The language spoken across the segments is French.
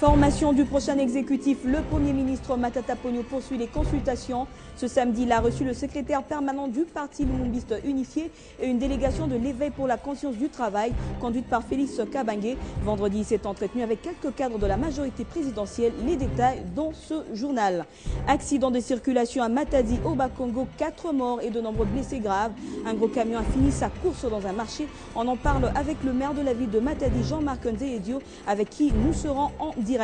Formation du prochain exécutif, le Premier ministre Matata Ponyo poursuit les consultations. Ce samedi, il a reçu le secrétaire permanent du Parti Lumumbiste Unifié et une délégation de l'éveil pour la conscience du travail, conduite par Félix Kabange. Vendredi, il s'est entretenu avec quelques cadres de la majorité présidentielle. Les détails dans ce journal. Accident de circulation à Matadi, au Bas-Congo, 4 morts et de nombreux blessés graves. Un gros camion a fini sa course dans un marché. On en parle avec le maire de la ville de Matadi, Jean-Marc Nzeedio, avec qui nous serons en direct.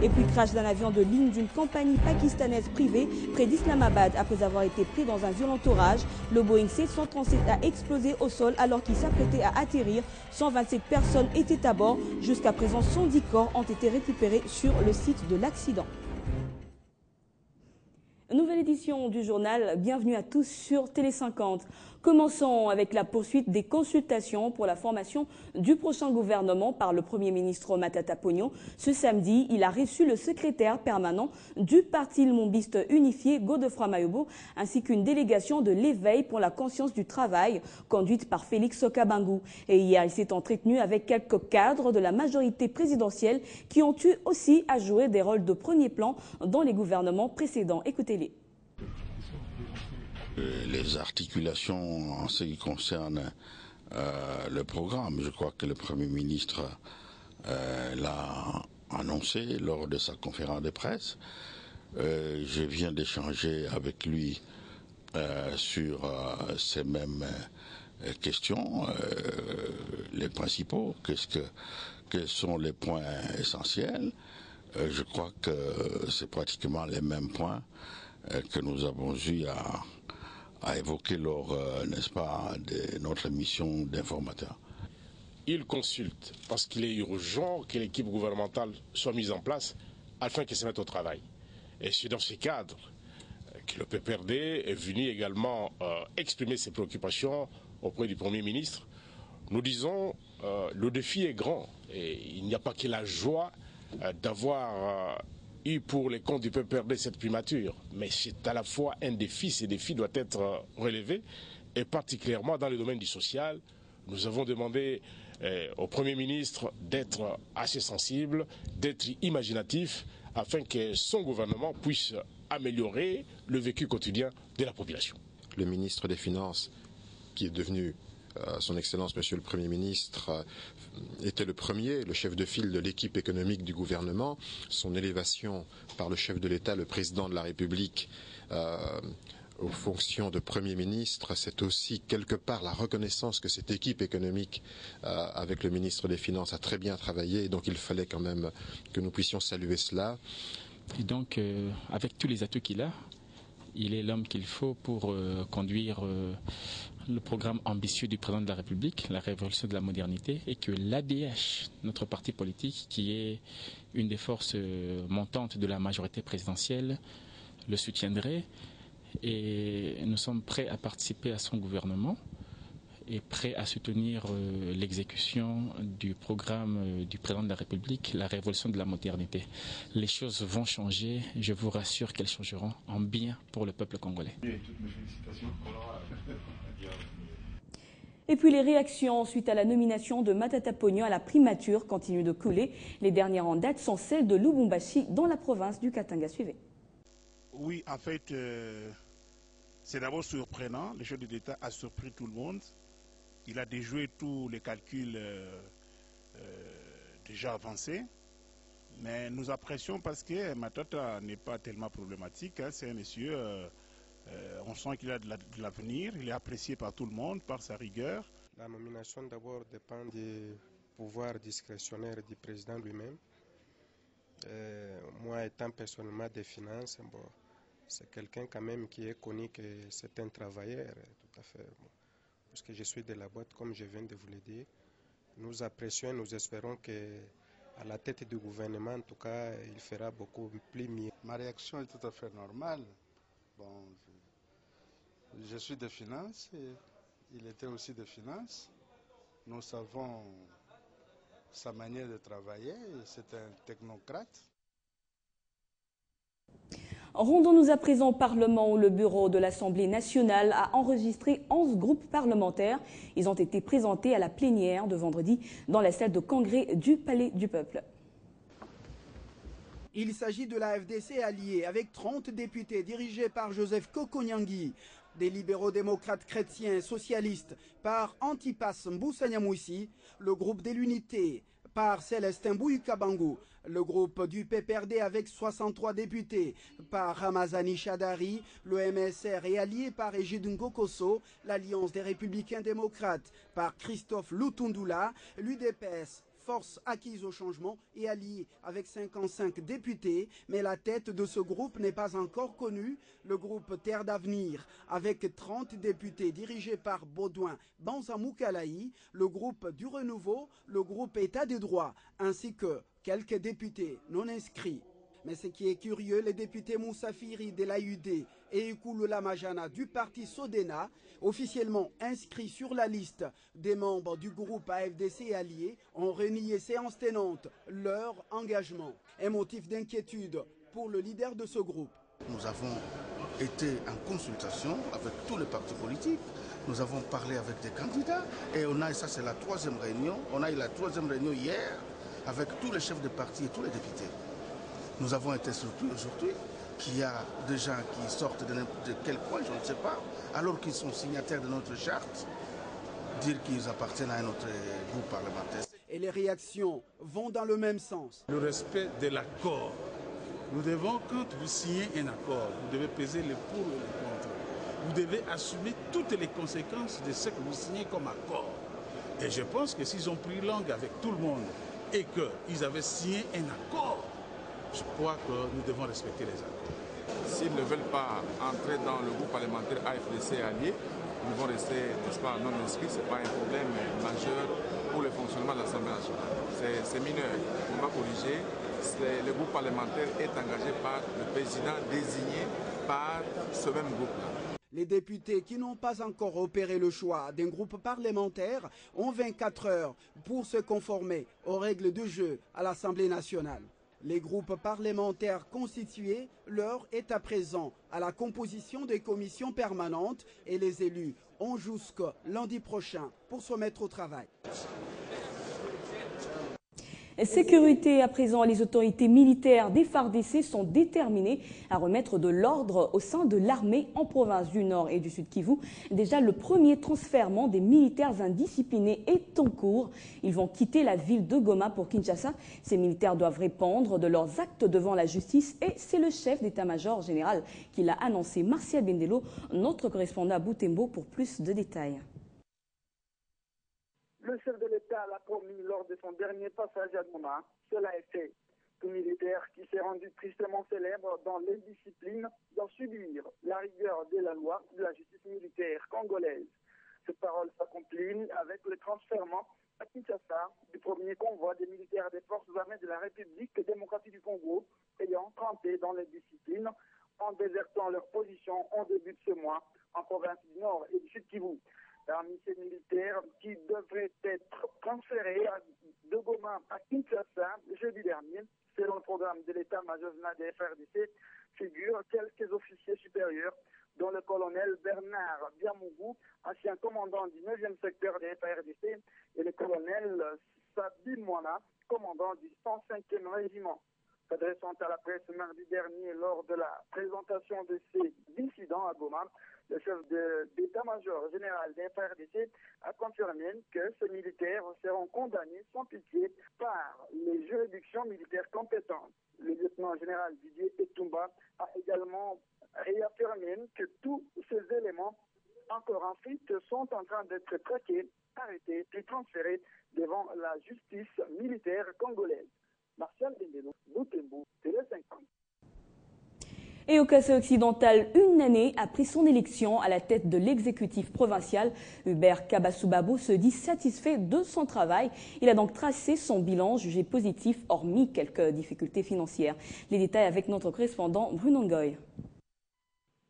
Et puis crash d'un avion de ligne d'une compagnie pakistanaise privée près d'Islamabad après avoir été pris dans un violent orage. Le Boeing 737 a explosé au sol alors qu'il s'apprêtait à atterrir. 127 personnes étaient à bord. Jusqu'à présent, 110 corps ont été récupérés sur le site de l'accident. Nouvelle édition du journal, bienvenue à tous sur Télé 50. Commençons avec la poursuite des consultations pour la formation du prochain gouvernement par le Premier ministre Matata Ponyo. Ce samedi, il a reçu le secrétaire permanent du Parti Lumumbiste Unifié, Godefroid Mayobo, ainsi qu'une délégation de l'éveil pour la conscience du travail, conduite par Félix Kabange. Et hier, il s'est entretenu avec quelques cadres de la majorité présidentielle qui ont eu aussi à jouer des rôles de premier plan dans les gouvernements précédents. Écoutez-les. Les articulations en ce qui concerne le programme, je crois que le Premier ministre l'a annoncé lors de sa conférence de presse. Je viens d'échanger avec lui sur ces mêmes questions, les principaux, quels sont les points essentiels. Je crois que c'est pratiquement les mêmes points que nous avons eu à évoquer lors, n'est-ce pas, de notre mission d'informateur. Il consulte parce qu'il est urgent que l'équipe gouvernementale soit mise en place afin qu'elle se mette au travail. Et c'est dans ce cadre que le PPRD est venu également exprimer ses préoccupations auprès du Premier ministre. Nous disons le défi est grand et il n'y a pas que la joie d'avoir eu pour les comptes du PPRD cette primature, mais c'est à la fois un défi, ce défi doit être relevé, et particulièrement dans le domaine du social. Nous avons demandé au Premier ministre d'être assez sensible, d'être imaginatif, afin que son gouvernement puisse améliorer le vécu quotidien de la population. Le ministre des Finances, qui est devenu Son Excellence Monsieur le Premier ministre, était le premier, le chef de file de l'équipe économique du gouvernement. Son élévation par le chef de l'État, le président de la République, aux fonctions de Premier ministre, c'est aussi quelque part la reconnaissance que cette équipe économique avec le ministre des Finances a très bien travaillé, et donc il fallait quand même que nous puissions saluer cela. Et donc, avec tous les atouts qu'il a, il est l'homme qu'il faut pour conduire le programme ambitieux du président de la République, la révolution de la modernité, et que l'ADH, notre parti politique, qui est une des forces montantes de la majorité présidentielle, le soutiendrait. Et nous sommes prêts à participer à son gouvernement et prêts à soutenir l'exécution du programme du président de la République, la révolution de la modernité. Les choses vont changer, je vous rassure qu'elles changeront en bien pour le peuple congolais. Et puis les réactions suite à la nomination de Matata Ponyo à la primature continuent de couler. Les dernières en date sont celles de Lubumbashi dans la province du Katanga. Suivez. Oui, en fait, c'est d'abord surprenant. Le chef de l'État a surpris tout le monde. Il a déjoué tous les calculs déjà avancés. Mais nous apprécions parce que Matata n'est pas tellement problématique. Hein. C'est un monsieur, on sent qu'il a de l'avenir. Il est apprécié par tout le monde, par sa rigueur. La nomination d'abord dépend du pouvoir discrétionnaire du président lui-même. Moi, étant personnellement des finances, bon, c'est quelqu'un quand même qui est connu que c'est un travailleur, tout à fait. Bon, parce que je suis de la boîte, comme je viens de vous le dire. Nous apprécions, nous espérons qu'à la tête du gouvernement, en tout cas, il fera beaucoup plus mieux. Ma réaction est tout à fait normale. Bon, je suis des finances, et il était aussi des finances. Nous savons sa manière de travailler, c'est un technocrate. Rendons-nous à présent au Parlement où le bureau de l'Assemblée nationale a enregistré 11 groupes parlementaires. Ils ont été présentés à la plénière de vendredi dans la salle de congrès du Palais du Peuple. Il s'agit de la FDC alliée avec 30 députés dirigés par Joseph Kokonyangui, des libéraux démocrates chrétiens et socialistes par Antipas Mboussanyamouissi, le groupe de l'Unité par Célestin Bouykabangu, le groupe du PPRD avec 63 députés par Ramazani Chadari, le MSR est allié par Égide Ngokoso, l'Alliance des Républicains démocrates par Christophe Lutundula, l'UDPS, Force acquise au changement, est allié avec 55 députés, mais la tête de ce groupe n'est pas encore connue. Le groupe Terre d'avenir, avec 30 députés dirigés par Baudouin Banzamoukalaï, le groupe du Renouveau, le groupe État des droits, ainsi que quelques députés non inscrits. Mais ce qui est curieux, les députés Moussa Firi de l'AUD et Ikouloula Majana du parti Sodena, officiellement inscrits sur la liste des membres du groupe AFDC et alliés, ont renié séance tenante leur engagement. Un motif d'inquiétude pour le leader de ce groupe. Nous avons été en consultation avec tous les partis politiques. Nous avons parlé avec des candidats et ça c'est la troisième réunion. On a eu la troisième réunion hier avec tous les chefs de parti et tous les députés. Nous avons été surpris aujourd'hui qu'il y a des gens qui sortent de quel point, je ne sais pas, alors qu'ils sont signataires de notre charte, dire qu'ils appartiennent à un autre groupe parlementaire. Et les réactions vont dans le même sens. Le respect de l'accord. Nous devons, quand vous signez un accord, vous devez peser les pour et les contre. Vous devez assumer toutes les conséquences de ce que vous signez comme accord. Et je pense que s'ils ont pris langue avec tout le monde et qu'ils avaient signé un accord, je crois que nous devons respecter les accords. S'ils ne veulent pas entrer dans le groupe parlementaire AFDC allié, ils vont rester, n'est-ce pas, non inscrits. Ce n'est pas un problème majeur pour le fonctionnement de l'Assemblée nationale. C'est mineur. On va corriger. Le groupe parlementaire est engagé par le président désigné par ce même groupe-là. Les députés qui n'ont pas encore opéré le choix d'un groupe parlementaire ont 24 heures pour se conformer aux règles de jeu à l'Assemblée nationale. Les groupes parlementaires constitués, l'heure est à présent à la composition des commissions permanentes et les élus ont jusqu'à lundi prochain pour se mettre au travail. Sécurité à présent, les autorités militaires des FARDC sont déterminées à remettre de l'ordre au sein de l'armée en province du Nord et du Sud Kivu. Déjà, le premier transfèrement des militaires indisciplinés est en cours. Ils vont quitter la ville de Goma pour Kinshasa. Ces militaires doivent répondre de leurs actes devant la justice et c'est le chef d'état-major général qui l'a annoncé. Martial Bendelo, notre correspondant à Butembo pour plus de détails. Le chef de l'État l'a promis lors de son dernier passage à Goma. Cela est fait. Tout militaire qui s'est rendu tristement célèbre dans l'indiscipline doit subir la rigueur de la loi de la justice militaire congolaise. Cette parole s'accomplit avec le transfèrement à Kinshasa du premier convoi des militaires des forces armées de la République démocratique du Congo ayant trempé dans l'indiscipline en désertant leur position en début de ce mois en province du Nord et du Sud Kivu. Parmi ces militaires qui devraient être transférés de Goma à Kinshasa jeudi dernier, selon le programme de l'état-major général des FARDC, figurent quelques officiers supérieurs, dont le colonel Bernard Biamougou, ancien commandant du 9e secteur des FARDC, et le colonel Sabi Mwana, commandant du 105e régiment. S'adressant à la presse mardi dernier lors de la présentation de ces dissidents à Goma, le chef d'état-major général des FARDC a confirmé que ces militaires seront condamnés sans pitié par les juridictions militaires compétentes. Le lieutenant général Didier Etumba a également réaffirmé que tous ces éléments encore en fuite sont en train d'être traqués, arrêtés et transférés devant la justice militaire congolaise. Martial Bendelo, Butembo, Télé 50. Et au Kassai occidental, une année après son élection à la tête de l'exécutif provincial, Hubert Kabasubabo se dit satisfait de son travail. Il a donc tracé son bilan jugé positif, hormis quelques difficultés financières. Les détails avec notre correspondant Bruno Ngoy.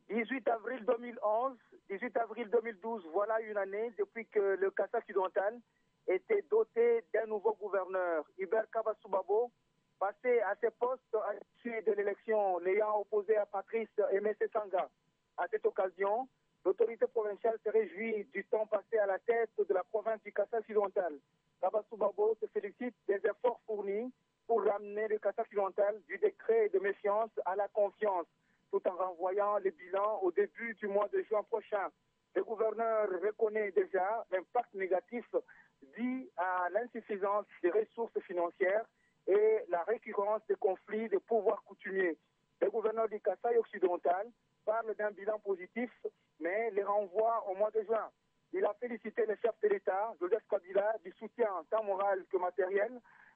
18 avril 2011, 18 avril 2012, voilà une année depuis que le Kassai occidental était doté d'un nouveau gouverneur, Hubert Kabasubabo, passé à ses postes à l'issue de l'élection l'ayant opposé à Patrice Emese Sanga. À cette occasion, l'autorité provinciale se réjouit du temps passé à la tête de la province du Kassai occidental. Kabasubabo se félicite des efforts fournis pour ramener le Kassai Kassai occidental du décret de méfiance à la confiance, tout en renvoyant les bilans au début du mois de juin prochain. Le gouverneur reconnaît déjà l'impact négatif dû à l'insuffisance des ressources financières et la récurrence des conflits de pouvoirs coutumiers. Le gouverneur du Kassai occidental parle d'un bilan positif, mais les renvoie au mois de juin. Il a félicité le chef de l'État, Joseph Kabila, du soutien tant moral que matériel,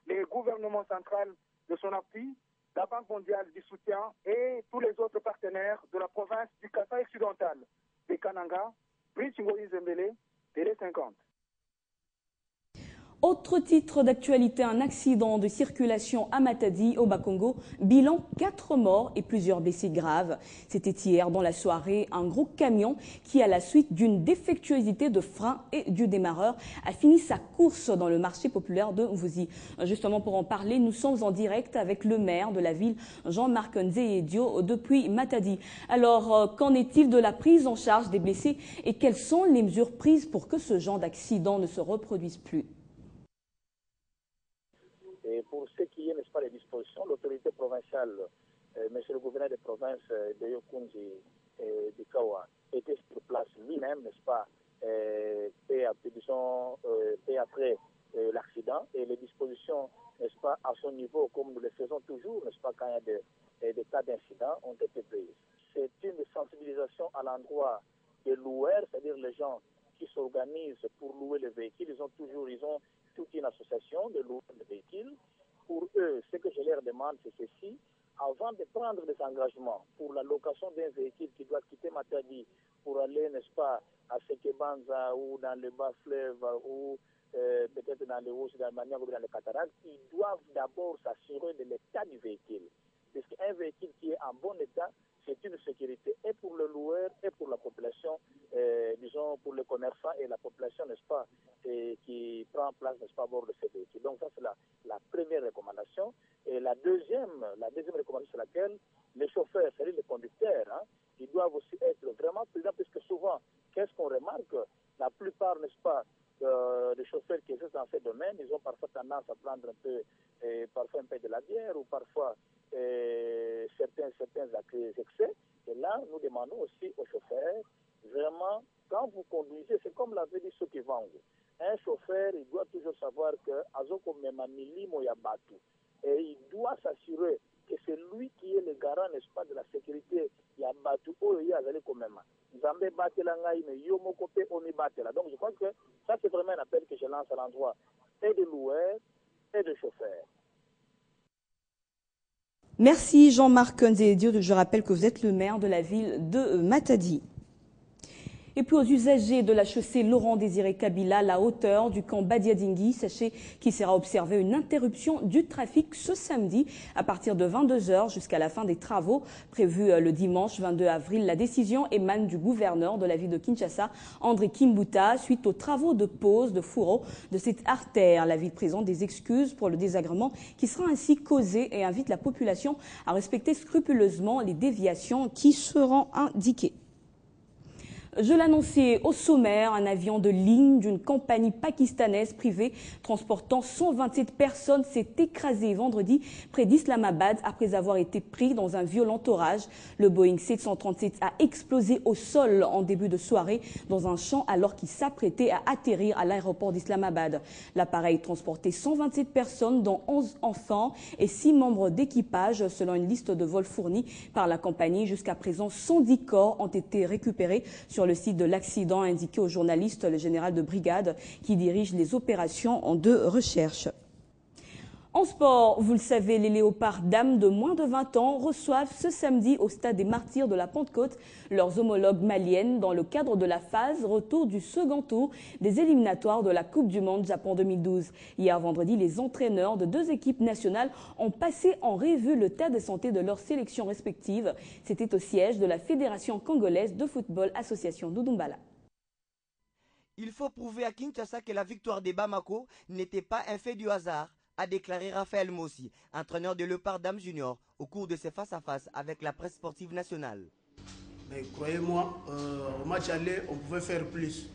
le gouvernement central de son appui, la Banque mondiale du soutien et tous les autres partenaires de la province du Kassai occidental. De Kananga, Brice Ngoï Zembele, Télé 50. Autre titre d'actualité, un accident de circulation à Matadi, au Bas-Congo. Bilan 4 morts et plusieurs blessés graves. C'était hier dans la soirée. Un gros camion qui, à la suite d'une défectuosité de frein et du démarreur, a fini sa course dans le marché populaire de Mvuzi. Justement, pour en parler, nous sommes en direct avec le maire de la ville, Jean-Marc Nzeyedio, depuis Matadi. Alors, qu'en est-il de la prise en charge des blessés et quelles sont les mesures prises pour que ce genre d'accident ne se reproduise plus? Et pour ce qui est, n'est-ce pas, les dispositions, l'autorité provinciale, monsieur le gouverneur de province de Yokunji et de Kawa, était sur place lui-même, n'est-ce pas, et après l'accident, et les dispositions, n'est-ce pas, à son niveau, comme nous le faisons toujours, n'est-ce pas, quand il y a des cas d'incident, ont été prises. C'est une sensibilisation à l'endroit des loueurs, c'est-à-dire les gens qui s'organisent pour louer les véhicules. Ils ont toute une association de loueurs de véhicules. Pour eux, ce que je leur demande, c'est ceci. Avant de prendre des engagements pour la location d'un véhicule qui doit quitter Matadi pour aller, n'est-ce pas, à Sekebanza ou dans le bas-fleuve ou peut-être dans les Hautes, dans le Maniang ou dans les cataractes, ils doivent d'abord s'assurer de l'état du véhicule. Parce qu'un véhicule qui est en bon état, c'est une sécurité et pour le loueur et pour la population, disons pour le commerçant et la population, n'est-ce pas, qui prend place, n'est-ce pas, à bord de ces véhicules. Donc ça, c'est la première recommandation. Et la deuxième recommandation, c'est laquelle les chauffeurs, c'est-à-dire les conducteurs, ils doivent aussi être vraiment prudents, puisque souvent, qu'est-ce qu'on remarque? La plupart, n'est-ce pas, des chauffeurs qui existent dans ces domaines, ils ont parfois tendance à prendre un peu, parfois un peu de la bière ou parfois certains excès. Et là, nous demandons aussi aux chauffeurs, vraiment, quand vous conduisez, c'est comme l'avait dit ceux qui vendent. Un chauffeur, il doit toujours savoir que et il doit s'assurer que c'est lui qui est le garant, n'est-ce pas, de la sécurité. Il y a Batu, il y a quand même. Donc je crois que ça, c'est vraiment un appel que je lance à l'endroit et des loueurs et des chauffeurs. Merci Jean-Marc Nzeyedio. Je rappelle que vous êtes le maire de la ville de Matadi. Et puis aux usagers de la chaussée Laurent-Désiré Kabila, la hauteur du camp Badiadingui, sachez qu'il sera observé une interruption du trafic ce samedi à partir de 22h jusqu'à la fin des travaux prévus le dimanche 22 avril. La décision émane du gouverneur de la ville de Kinshasa, André Kimbuta, suite aux travaux de pose de fourreaux de cette artère. La ville présente des excuses pour le désagrément qui sera ainsi causé et invite la population à respecter scrupuleusement les déviations qui seront indiquées. Je l'annonçais au sommaire, un avion de ligne d'une compagnie pakistanaise privée transportant 127 personnes s'est écrasé vendredi près d'Islamabad après avoir été pris dans un violent orage. Le Boeing 737 a explosé au sol en début de soirée dans un champ alors qu'il s'apprêtait à atterrir à l'aéroport d'Islamabad. L'appareil transportait 127 personnes dont 11 enfants et 6 membres d'équipage selon une liste de vols fournie par la compagnie. Jusqu'à présent, 110 corps ont été récupérés sur le site de l'accident, a indiqué au journaliste le général de brigade qui dirige les opérations de recherche. En sport, vous le savez, les léopards dames de moins de 20 ans reçoivent ce samedi au stade des Martyrs de la Pentecôte leurs homologues maliennes dans le cadre de la phase retour du second tour des éliminatoires de la Coupe du Monde Japon 2012. Hier vendredi, les entraîneurs de 2 équipes nationales ont passé en revue le tas de santé de leurs sélections respectives. C'était au siège de la Fédération congolaise de football Association Doudumbala. Il faut prouver à Kinshasa que la victoire des Bamako n'était pas un fait du hasard, a déclaré Raphaël Mossi, entraîneur de Léopard Dame Junior, au cours de ses face-à-face avec la presse sportive nationale. Mais croyez-moi, au match aller, on pouvait faire plus.